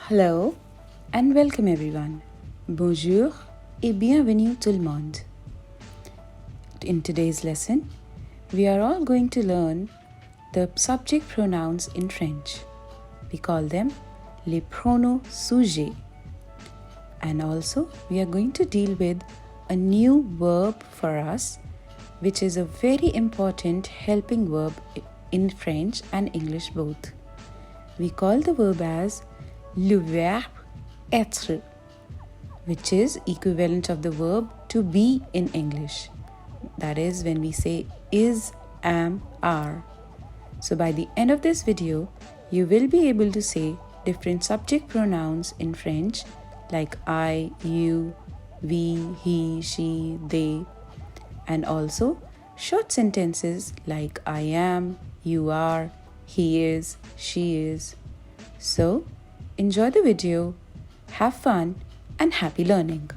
Hello and welcome everyone. Bonjour et bienvenue tout le monde. In today's lesson, we are all going to learn the subject pronouns in French. We call them les pronoms sujets. And also, we are going to deal with a new verb for us, which is a very important helping verb in French and English both. We call the verb as le verbe être, which is equivalent of the verb to be in English. That is when we say is, am, are. So by the end of this video, you will be able to say different subject pronouns in French like I, you, we, he, she, they, and also short sentences like I am, you are, he is, she is. So, enjoy the video, have fun, and happy learning.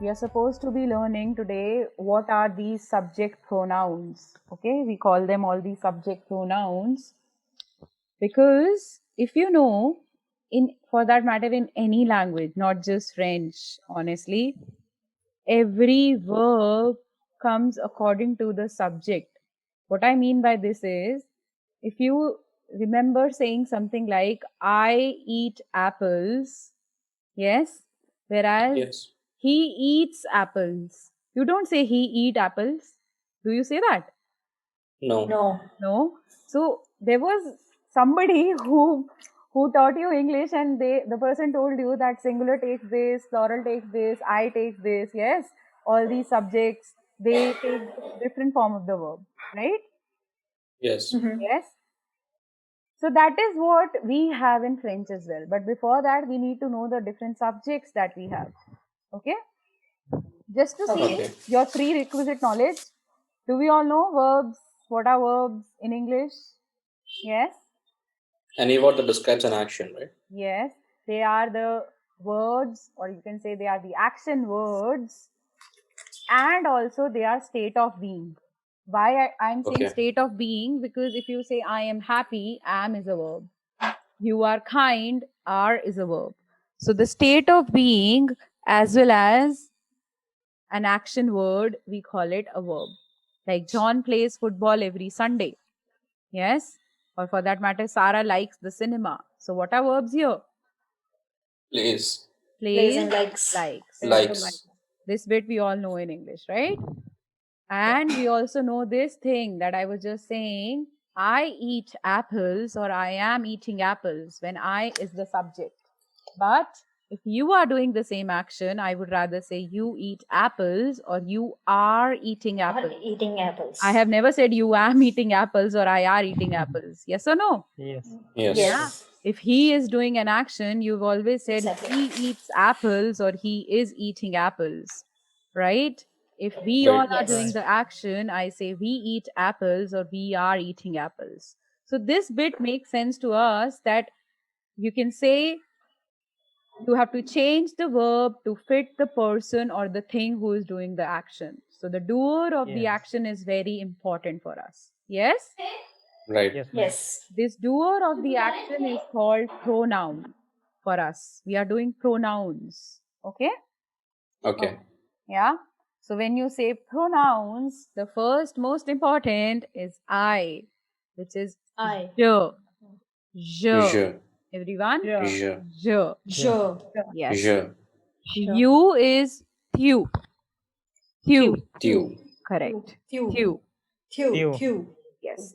We are supposed to be learning today what are these subject pronouns. Okay, we call them all these subject pronouns because if you know, for that matter, in any language, not just French, honestly, every verb comes according to the subject. What I mean by this is, if you remember saying something like, I eat apples, yes, whereas Yes. he eats apples. You don't say he eat apples. Do you say that? No. No. So there was somebody who taught you English, and the person told you that singular takes this, plural takes this, I takes this. Yes, all these subjects, they take different form of the verb, right? Yes. Yes. So that is what we have in French as well. But before that, we need to know the different subjects that we have. Okay. Just to see Okay. your prerequisite knowledge, do we all know verbs? What are verbs in English? Yes. Any word that describes an action, right? Yes. They are the words, or you can say they are the action words, and also they are state of being. Why I'm saying Okay. state of being? Because if you say I am happy, am is a verb. You are kind, are is a verb. So the state of being as well as an action word, we call it a verb. Like John plays football every Sunday. Yes. Or for that matter, Sarah likes the cinema. So what are verbs here? Plays. Plays and likes. Likes. This bit we all know in English, right? And we also know this thing that I was just saying. I eat apples, or I am eating apples, when I is the subject. But if you are doing the same action, I would rather say you eat apples or you are eating apples. Eating apples. I have never said you am eating apples or I are eating apples. Yes or no? Yes. Yeah. If he is doing an action, you've always said Exactly. he eats apples or he is eating apples, right? If we Right. all are Yes. doing the action, I say we eat apples or we are eating apples. So this bit makes sense to us that you can say you have to change the verb to fit the person or the thing who is doing the action. So the doer of the action is very important for us. Yes? Right. Yes. This doer of the action is called pronoun for us. We are doing pronouns. Okay? Okay. Yeah. So when you say pronouns, the first most important is I, which is I. je. Je. Je. Everyone? Je. Je. Je. Yes. Je. You is thew. Thew. Tew. Correct. Thew. Thew. Thew. Yes.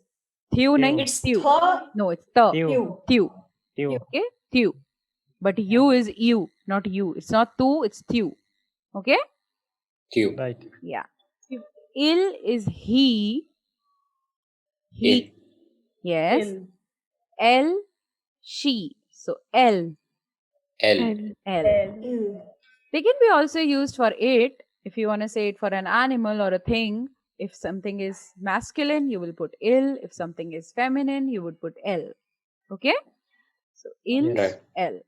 Thew nahi It's thew. the. No, it's the. Thew. Thew. Okay? Thew. But you is you, not you. It's not tu, it's thew. Okay? Tew. Yeah. Il is he. Il. Yes. L, she. So L. L. They can be also used for it. If you want to say it for an animal or a thing, if something is masculine, you will put il. If something is feminine, you would put L. Okay? So il, Right. L.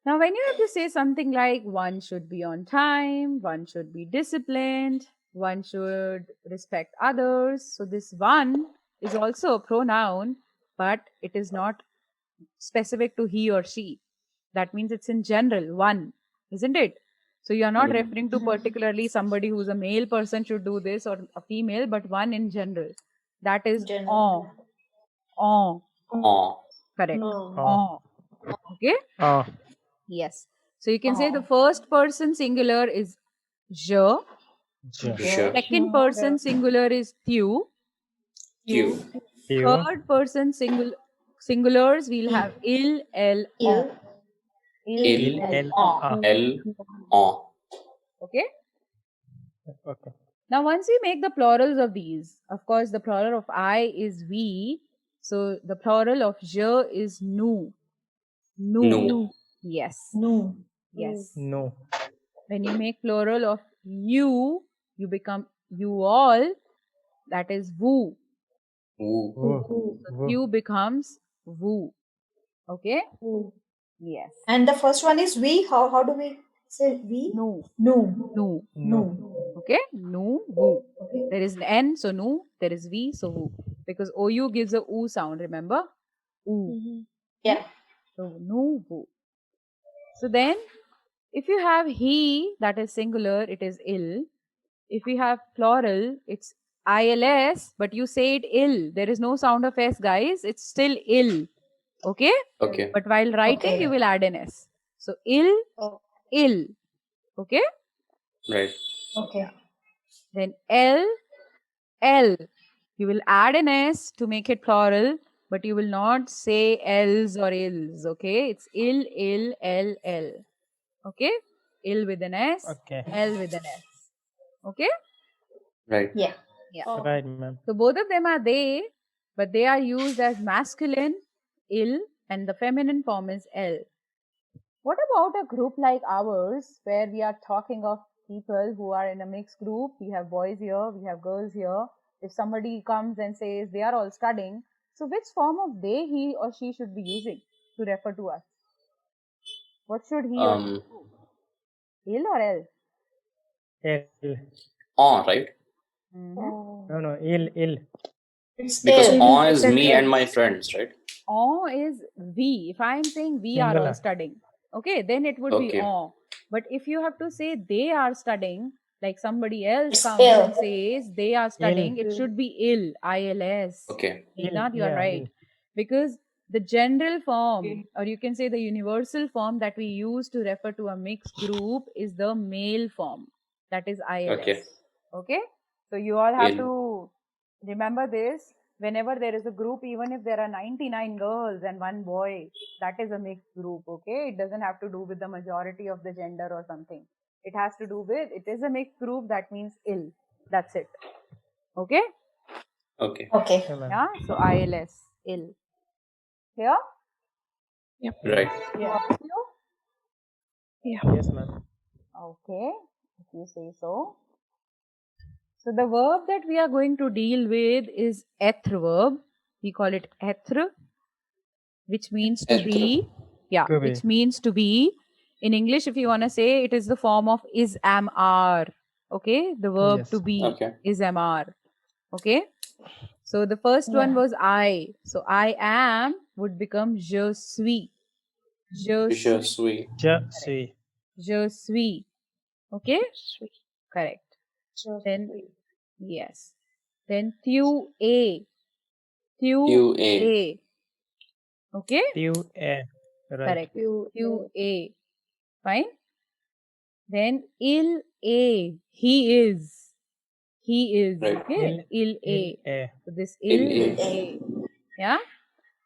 Now, when you have to say something like one should be on time, one should be disciplined, one should respect others. So this one is also a pronoun, but it is not specific to he or she. That means it's in general, one, isn't it? So you're not Mhm. referring to particularly somebody who's a male person should do this or a female, but one in general. That is General. on, Aw. correct. Oh. On. Okay? Oh, Yes. So you can say the Oh. first person singular is je, je, Sure. second person singular is tu, Q. you, third person singulars we'll have il, el, on. Il, L, Oh. L, aw. Okay? okay, Now, once we make the plurals of these, of course, the plural of I is we. So the plural of je is nu. Nu. Yes. No. Yes. no, When you make plural of you become you all. That is vu. Woo. woo, woo, You becomes vu. Okay? Who. Yes. And the first one is we. How do we say we? Nu. No. Nu. No. Okay? Nu, vu. Okay. There is an N, so nu. There is V, so vu. Because OU gives a U sound, remember? U. Yeah. So, nu, vu. So then, if you have he, that is singular, it is ill. If you have plural, it's ILS, but you say it ill. There is no sound of S, guys. It's still ill. Okay? Okay. But while writing, Okay. you will add an S. So, ill, Oh. ill. Okay? Right. Okay. Then L, L. You will add an S to make it plural, but you will not say L's or ills. Okay? It's ill, ill, L, L. Okay? Ill with an S, okay, L with an S. Okay? Right. Yeah. Yeah. Oh. right, ma'am. So both of them are they, but they are used as masculine, ill, and the feminine form is L. What about a group like ours, where we are talking of people who are in a mixed group? We have boys here, we have girls here. If somebody comes and says they are all studying, so which form of they, he or she should be using to refer to us? What should he or she do? Il or L? L, Aw, right? Mhm. Oh. no, ill, It's Because L. aw is It's me L. and my friends, right? Aw is we. If I am saying we are all Singular. studying, okay, then it would be Okay. aw. But if you have to say they are studying, like somebody else It's comes ill. and says they are studying, it should be ill, ILS. Okay. Meghnath, you are yeah, right. Because the general form, or you can say the universal form that we use to refer to a mixed group is the male form. That is ILS. Okay. Okay? So you all have Il. to remember this. Whenever there is a group, even if there are 99 girls and one boy, that is a mixed group. Okay? It doesn't have to do with the majority of the gender or something. It has to do with, it is a mixed group, that means ill. That's it. Okay? Okay. Okay. yeah, ma'am. Yeah? So ILS, ill. Here? Right. Yeah. Yes, ma'am. Okay, if you say so. So the verb that we are going to deal with is être verb. We call it être, which means to Être. be. Yeah, To be. which means to be. In English, if you want to say, it is the form of is, am, are. Okay, the verb Yes. to be Okay. is, am, are. Okay. So the first one Yeah. was I. So I am would become je suis. Je Je suis. suis. Je suis. Je suis. Okay? Correct. So Then, yes. Then tu es. Tu Tu es. es. Okay? Tu es. Right. Correct. Tu es. Fine. Then il est. He is. He is. Right. Okay? Il est. est. So this Il il est. est. Yeah?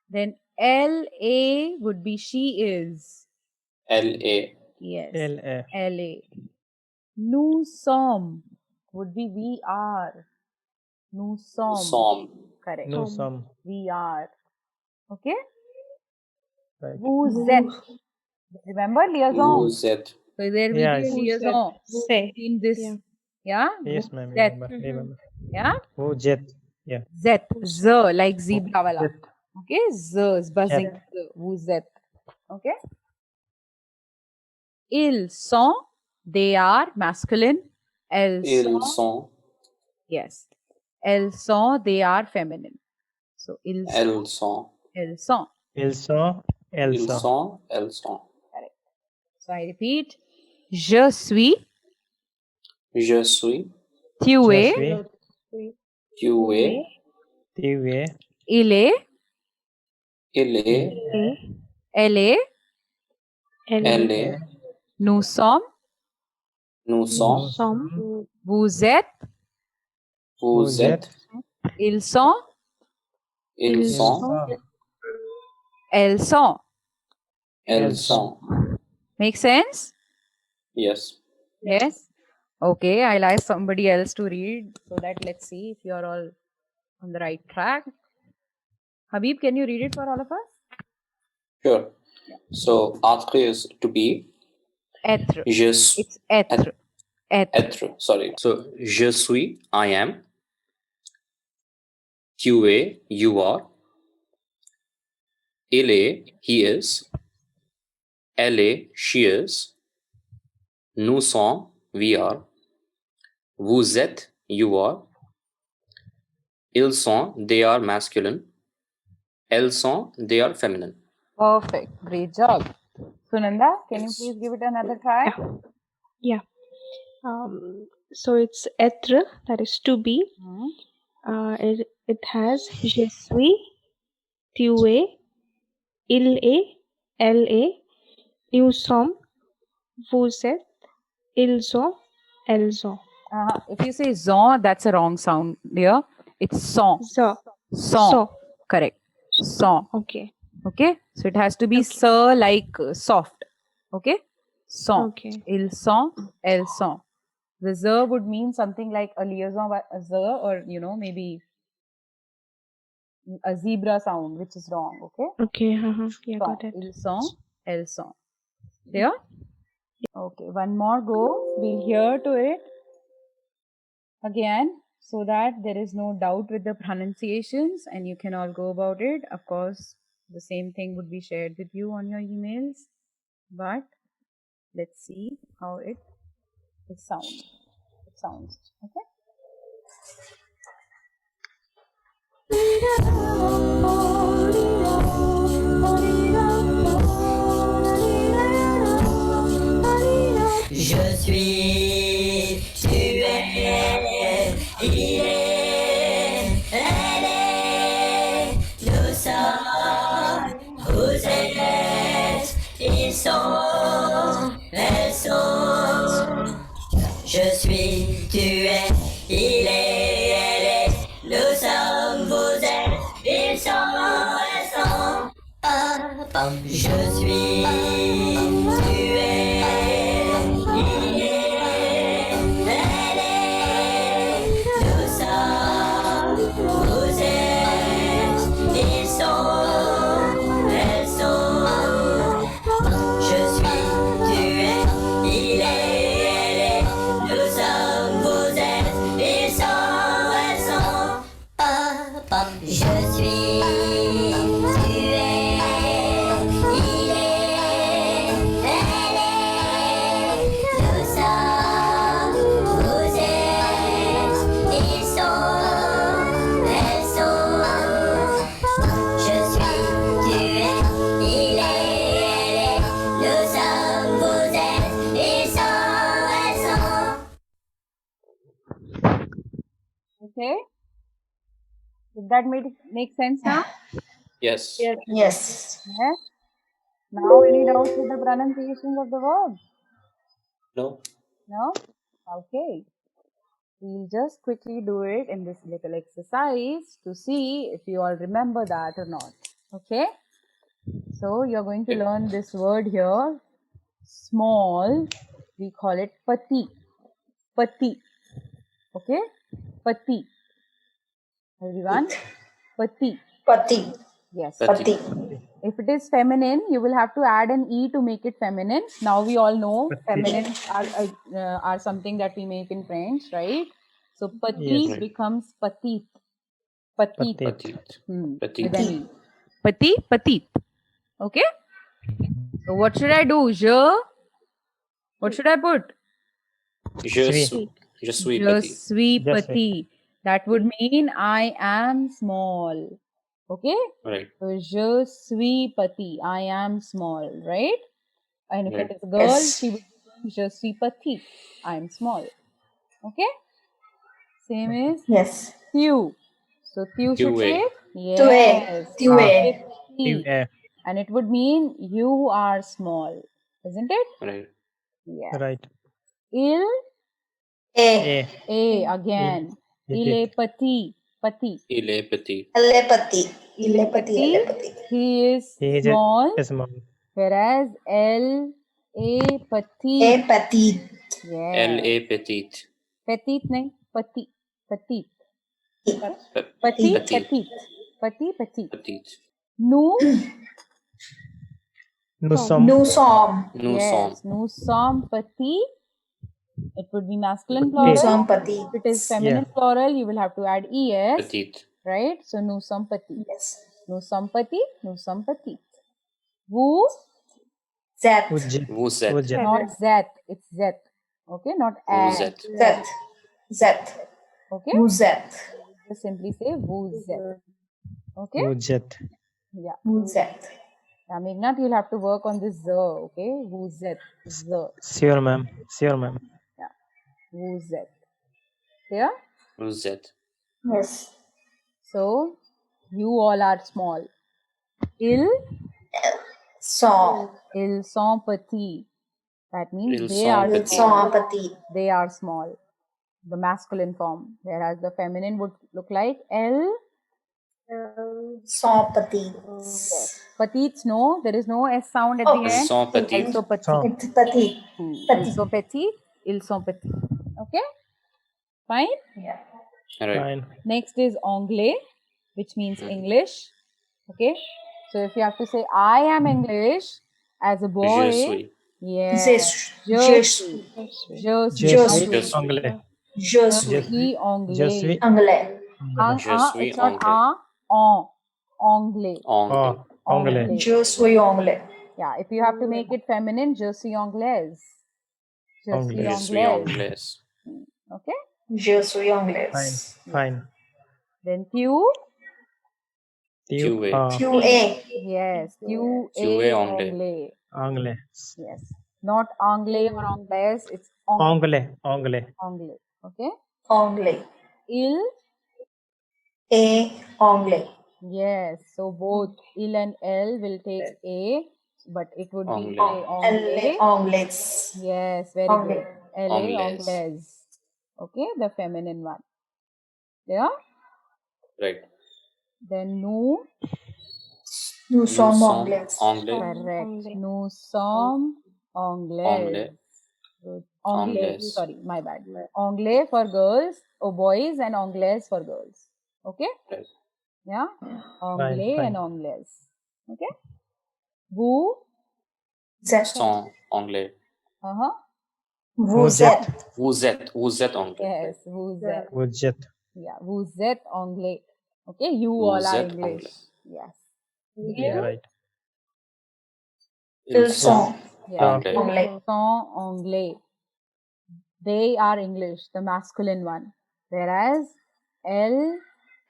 Then elle est would be she is. L-A. Yes. Elle est. Elle est. Nous sommes would be we are. Nous sommes. Som. Correct. Nous sommes. We are. Okay? Right. Vous êtes. Remember liaison? Vous êtes. So there will Yes. be a liaison in this. Yeah? Yes, ma'am. Zet. Remember. Yeah? Vous êtes. Yeah. Z. Z like zebra wala. Jet. Okay? Z is buzzing. Z. Vous êtes. Okay? Ils sont. They are masculine. Elles Ils sont sont. Yes. Elles sont, they are feminine. So ils Elles sont. elles sont. Ils sont. Elles Ils sont. sont. Elles sont. Correct. So I repeat. Je suis. Je suis. Tu Je es. suis. Tu es. Tu es. Il est. Il est. Elle est. Elle est. Nous sommes. Nous sommes. Vous êtes. Vous êtes. Ils sont. Ils sont. Elles sont. Elles sont. Make sense? Yes. Yes. Okay, I'll ask somebody else to read so that let's see if you're all on the right track. Habib, can you read it for all of us? Sure. So, être is to be. Être. Je suis. It's être. Être. Être. Sorry. So, je suis. I am. Tu es. You are. Il est. He is. Elle est. She is. Nous sommes. We are. Vous êtes. You are. Ils sont. They are masculine. Elles sont. They are feminine. Perfect. Great job. Sunanda, can you Yes. please give it another try? Yeah. So it's être, that is to be. It has je suis, tu es, il est, elle est, nous sommes, vous êtes, ils sont, elles sont. If you say zon, that's a wrong sound, dear. It's son. So, Son. so, Correct. Son. okay, Okay. So it has to be Okay. sir like soft. Okay. Son. okay, Ils sont, elles sont. The z would mean something like a liaison by a z, or maybe a zebra sound, which is wrong. Okay. okay, yeah, Sont. got it. Ils sont, elles sont. Clear? Okay. One more go. We'll hear to it again so that there is no doubt with the pronunciations and you can all go about it. Of course, the same thing would be shared with you on your emails, but let's see how it sounds. Okay. Je suis, tu es, il est, elle est, nous sommes, vous êtes, ils sont, elles sont. Je suis, tu es, il est, elle est, nous sommes, vous êtes, ils sont, elles sont. Je suis, tu es, il est, elle est, nous sommes, vous êtes, ils sont, elles sont. Je suis, tu es, il est, elle est, nous sommes, vous êtes, ils sont, elles sont. Je suis, tu es, il est, elle est, nous sommes, vous êtes, ils sont, elles sont. Je suis, tu es, il est, elle est, nous sommes, vous êtes, ils sont, elles sont. Okay. Did that make sense now? Yes. Yes. Yes. Now any doubts with the pronunciations of the verbs? No. No? Okay. We'll just quickly do it in this little exercise to see if you all remember that or not. Okay? So you're going to Okay. learn this word here. Small. We call it pati. Pati. Okay? Pati. Everyone? Pati. Pati. Yes. Pati. If it is feminine, you will have to add an e to make it feminine. Now we all know feminine are something that we make in French, right? So pati Yes. Right. becomes patit. Patit. Patit. Petite. With Petite. an e. Pati, patit. Okay? So what should I do? Je? What should I put? Je Suis. suis. Je suis Je petite. suis Je suis. pati. That would mean I am small. Okay? Right. So je suis petit. I am small, right? And if Right. it is a girl, Yes. she would be saying je suis petite. I am small. Okay? Same is Yes. tu. So tu should QA. say Tu es. yes. Tu es. Petit. QA. And it would mean you are small. Isn't it? Right. Yes. Right. Il Et. est again. Il est petit. Petit. Il est petit. Elle est petite. Il Il est est petit. Elle est petit. petite. He is He is small. small. Whereas elle est Et petite. petite. Elle Yes. est petite. Petite नहीं petit. Petite. Pe- Petit Petite. petite. Petit petite. Petite. Nous. Nous sommes. Nous sommes. Nous Yes. sommes. Nous sommes petits. It would be masculine Nous plural. sommes petits. If it is feminine plural, you will have to add es. Petite. Right? So nous sommes petits. Yes. Nous sommes petits. Nous sommes petites. Vous. Z. Vous êtes. Vous êtes. Vous êtes. Not zet. It's zet. Okay? Not Vous as. êtes. Z. Z. Okay? Vous êtes. Just simply say vous êtes. Okay? Vous êtes. Yeah. Vous êtes. Now, Meghnad, you'll have to work on this z. Okay? Vous êtes. Z. Sure, ma'am. Sure, ma'am. Vous êtes. Clear? Vous êtes. Yes. So, you all are small. Ils Sont. sont petits. That means Ils they sont are Ils petits. small. sont petits. They are small. The masculine form. Whereas the feminine would look like elles. Sont petits. Petites, no. There is no S sound at Oh. the Ils end. sont Elles petits. sont petits. Sont. It's petit. Ils Petit. sont petits. Ils sont petits. Okay? Fine? Yeah. Right. Fine. Next is anglais, which means English. Okay? So if you have to say I am English as a boy, Je suis. yes. Je suis. Je suis. Je suis. Je suis. suis anglais. Je Je suis suis anglais. Je suis anglais. Je suis It's not anglais. anglais. Anglais. anglais. Je suis anglais. Yeah, if you have to make it feminine, je suis anglaise. Je suis Anglaise. Je suis anglaise. anglaise. Okay? Je suis anglaise. Fine. Fine. Then tu, Tu es. Tu es. yes, tu Tu es es anglais. anglais. Anglais. Yes. Not anglais or anglaise, it's Anglais. Anglais. anglais. Okay? Anglais. Il, Et anglais. yes. So both il and elle will take a, but it would be Anglais. a Elle anglais. est anglaise. Yes, very Anglais. good. Elle est Anglaise. anglaise. Okay, the feminine one. Yeah? Right. Then nous, Nous Nous sommes sommes anglais. anglais. correct. Nous sommes anglais. Anglais. Good. Anglais, Anglaise. sorry, my bad. Anglais for girls or boys and anglaise for girls. Okay? Right. Yeah? Anglais fine. and anglaise. Okay? Vous, Z. Sont anglais. uh-huh. Vous êtes. Vous êtes. Vous êtes anglais. Yes, vous êtes. Vous êtes. Yeah, vous êtes anglais. Okay, you Vous all are êtes English. anglais. Yes. Yeah, right. Ils sont Yeah. anglais. anglais. Ils sont anglais. They are English, the masculine one. Whereas elles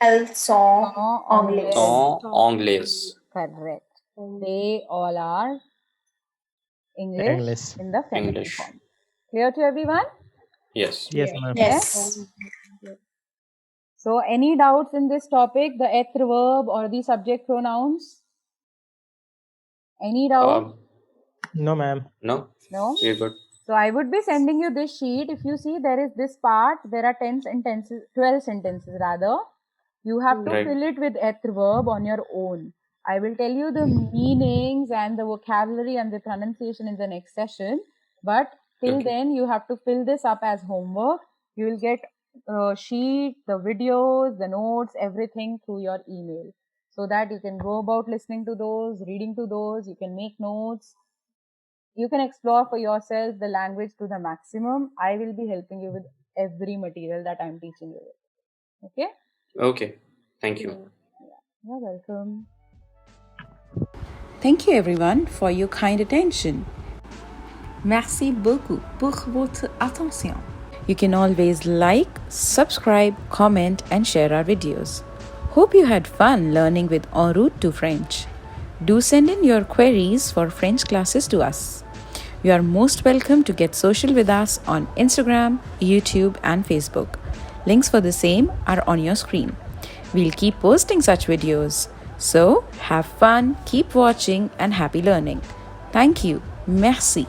Elles sont sont anglaises. Sont anglaises. Correct. They all are English, English. in the feminine English. form. Clear to everyone? Yes. Yes, ma'am. Yes. So, any doubts in this topic, the être verb or the subject pronouns? Any doubt? No, ma'am. No? No? We're good. So, I would be sending you this sheet. If you see, there is this part, there are 10 sentences, 12 sentences rather. You have to Right. fill it with être verb on your own. I will tell you the meanings and the vocabulary and the pronunciation in the next session. But till Okay. then, you have to fill this up as homework. You will get a sheet, the videos, the notes, everything through your email. So that you can go about listening to those, reading to those, you can make notes. You can explore for yourself the language to the maximum. I will be helping you with every material that I'm teaching you with. Okay? Okay. Thank you. You're welcome. Thank you everyone for your kind attention. Merci beaucoup pour votre attention. You can always like, subscribe, comment, and share our videos. Hope you had fun learning with En route to French. Do send in your queries for French classes to us. You are most welcome to get social with us on Instagram, YouTube, and Facebook. Links for the same are on your screen. We'll keep posting such videos. So, have fun, keep watching, and happy learning. Thank you. Merci.